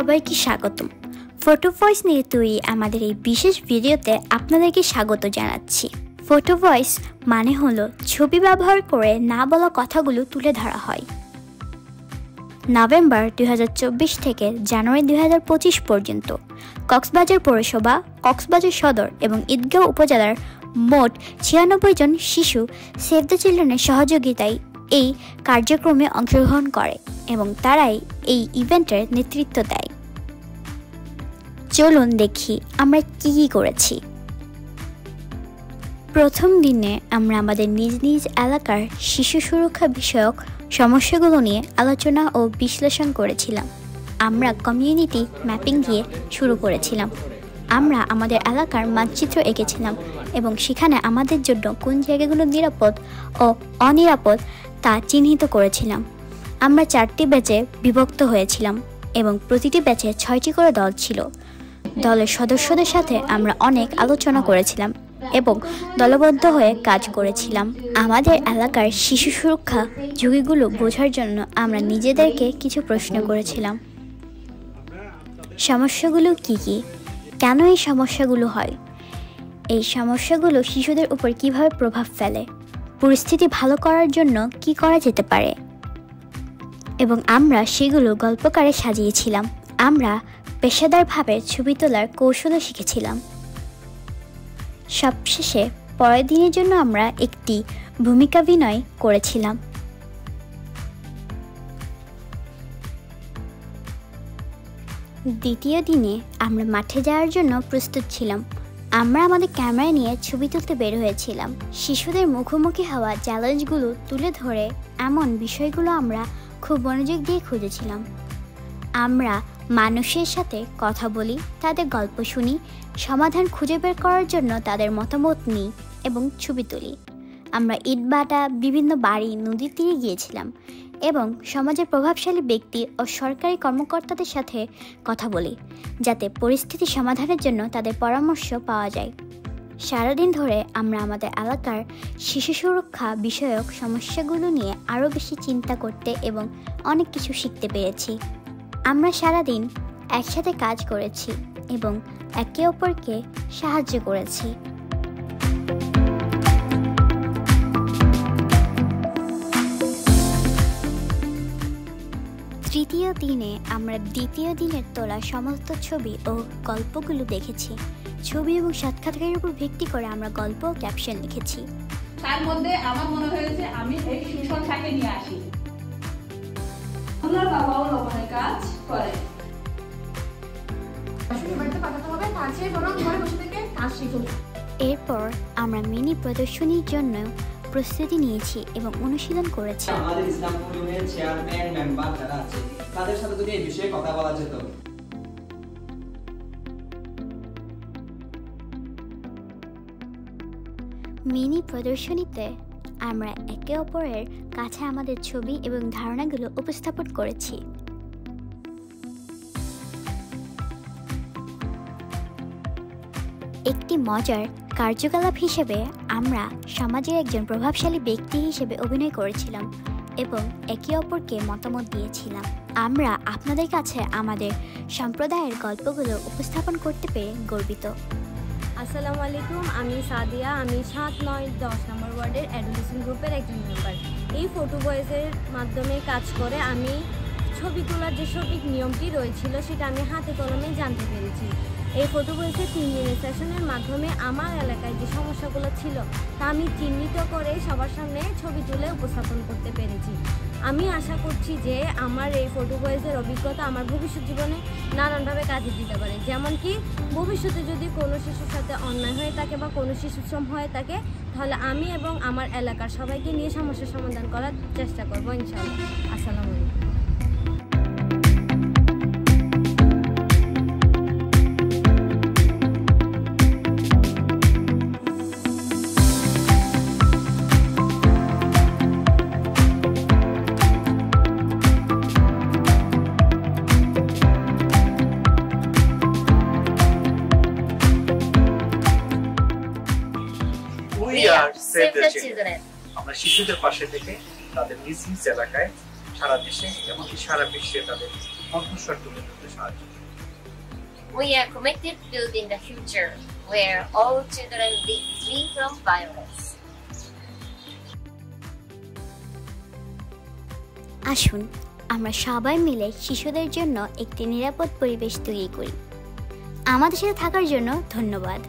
সবাইকে স্বাগতম। Photo voice নিয়ে তৈরি আমাদের এই বিশেষ ভিডিওতে আপনাদেরকে স্বাগত জানাচ্ছি। ফটো ভয়েস মানে হলো ছবি ব্যবহার করে না বলা কথাগুলো তুলে ধরা হয়। নভেম্বর 2024 থেকে জানুয়ারি 2025 পর্যন্ত কক্সবাজার পৌরসভা, কক্সবাজার সদর এবং ঈদগাঁও উপজেলার মোট 96 জন শিশু সেভ দ্য চিলড্রেনের সহযোগিতায় এই কার্যক্রমে অংশগ্রহণ করে এবং তারাই এই ইভেন্টের নেতৃত্ব দেয়। চলুন দেখি আমরা কি করেছি। প্রথম দিনে আমরা আমাদের নিজ নিজ এলাকার শিশু সুরক্ষা বিষয়ক সমস্যাগুলো নিয়ে আলোচনা ও বিশ্লেষণ করেছিলাম। আমরা কমিউনিটি ম্যাপিং দিয়ে শুরু করেছিলাম। আমরা আমাদের এলাকার মানচিত্র এঁকেছিলাম এবং সেখানে আমাদের জন্য কোন জায়গাগুলো নিরাপদ ও অনিরাপদ তা চিহ্নিত করেছিলাম। আমরা 4টি ব্যাচে বিভক্ত হয়েছিলাম এবং প্রতিটি ব্যাচে 6টি করে দল ছিল। দলের সদস্যদের সাথে আমরা অনেক আলোচনা করেছিলাম এবং দলবদ্ধ হয়ে কাজ করেছিলাম। আমাদের এলাকার শিশু সুরক্ষা ঝুঁকিগুলো বোঝার জন্য আমরা নিজেদেরকে কিছু প্রশ্ন করেছিলাম। সমস্যাগুলো কি কি? কেন এই সমস্যাগুলো হয়? এই সমস্যাগুলো শিশুদের উপর কিভাবে প্রভাব ফেলে? পরিস্থিতি ভালো করার জন্য কি করা যেতে পারে? এবং আমরা সেগুলো গল্পকারে সাজিয়েছিলাম। আমরা পেশাদারভাবে ছবি তোলার কৌশলও শিখেছিলাম। সবশেষে পরের দিনের জন্য আমরা একটি ভূমিকাভিনয় করেছিলাম। দ্বিতীয় দিনে আমরা মাঠে যাওয়ার জন্য প্রস্তুত ছিলাম। আমরা আমাদের ক্যামেরা নিয়ে ছবি তুলতে বের হয়েছিলাম। শিশুদের মুখোমুখি হওয়া চ্যালেঞ্জগুলো তুলে ধরে এমন বিষয়গুলো আমরা খুব মনোযোগ দিয়ে খুঁজেছিলাম। আমরা মানুষের সাথে কথা বলি, তাদের গল্প শুনি, সমাধান খুঁজে বের করার জন্য তাদের মতামত নিই এবং ছবি তুলি। আমরা ইটভাটা, বিভিন্ন বাড়ি, নদীর তীরে গিয়েছিলাম এবং সমাজের প্রভাবশালী ব্যক্তি ও সরকারি কর্মকর্তাদের সাথে কথা বলি, যাতে পরিস্থিতি সমাধানের জন্য তাদের পরামর্শ পাওয়া যায়। সারাদিন ধরে আমরা আমাদের এলাকার শিশু সুরক্ষা বিষয়ক সমস্যাগুলো নিয়ে আরও বেশি চিন্তা করতে এবং অনেক কিছু শিখতে পেরেছি। আমরা সারাদিন একসাথে কাজ করেছি এবং একে অপরকে সাহায্য করেছি। তৃতীয় দিনে আমরা দ্বিতীয় দিনের তোলা সমস্ত ছবি ও গল্পগুলো দেখেছি। ছবি এবং সাক্ষাৎকারের উপর ভিত্তি করে আমরা গল্প ও ক্যাপশন লিখেছি। তার মধ্যে আমার মনে হয়েছে আমি এই সুশান্তাকে নিয়ে আসি। আমার বাবাও লবণের কাজ করে। এরপর আমরা মিনি প্রদর্শনীর জন্য প্রস্তুতি নিয়েছি এবং অনুশীলন করেছি। আমাদের ইসলামপুর ইউনিয়নের চেয়ারম্যান মেম্বার যারা আছে তাদের সাথে যদি এই বিষয়ে কথা বলা যেত। মিনি প্রদর্শনীতে আমরা একে অপরের কাছে আমাদের ছবি এবং ধারণাগুলো উপস্থাপন করেছি। একটি মজার কার্যকলাপ হিসেবে আমরা সমাজের একজন প্রভাবশালী ব্যক্তি হিসেবে অভিনয় করেছিলাম এবং একে অপরকে মতামত দিয়েছিলাম। আমরা আপনাদের কাছে আমাদের সম্প্রদায়ের গল্পগুলো উপস্থাপন করতে পেরে গর্বিত। আসসালামু আলাইকুম, আমি সাদিয়া। আমি 7, 9, 10 নম্বর ওয়ার্ডের অ্যাডোলেসেন্ট গ্রুপের একজন মেম্বার। এই ফটো ভয়েসের মাধ্যমে কাজ করে আমি ছবি তোলার যে সঠিক নিয়মটি রয়েছিল সেটা আমি হাতে কলমে জানতে পেরেছি। এই ফটো ভয়েসের 3 দিনের সেশনের মাধ্যমে আমার এলাকায় যে সমস্যাগুলো ছিল তা আমি চিহ্নিত করে সবার সামনে ছবি তুলে উপস্থাপন করতে পেরেছি। আমি আশা করছি যে আমার এই ফটো ভয়েসের অভিজ্ঞতা আমার ভবিষ্যৎ জীবনে নানানভাবে কাজে দিতে পারে। যেমন কি ভবিষ্যতে যদি কোনো শিশুর সাথে অন্যায় হয়ে থাকে বা কোনো শিশুশ্রম হয়ে থাকে, তাহলে আমি এবং আমার এলাকার সবাইকে নিয়ে সমস্যার সমাধান করার চেষ্টা করবো ইনশাআল্লাহ। আসসালামু আলাইকুম। আমরা শিশুদের পাশে থেকে তাদের নিজ নিজ এলাকায়, সারা দেশে এমনকি সারা বিশ্বে তাদের কণ্ঠস্বর তুলে ধরতে সাহায্য করি। We are committed to building the future where all children will be free from violence. আসুন আমরা সবাই মিলে শিশুদের জন্য একটি নিরাপদ পরিবেশ তৈরি করি। আমাদের সাথে থাকার জন্য ধন্যবাদ।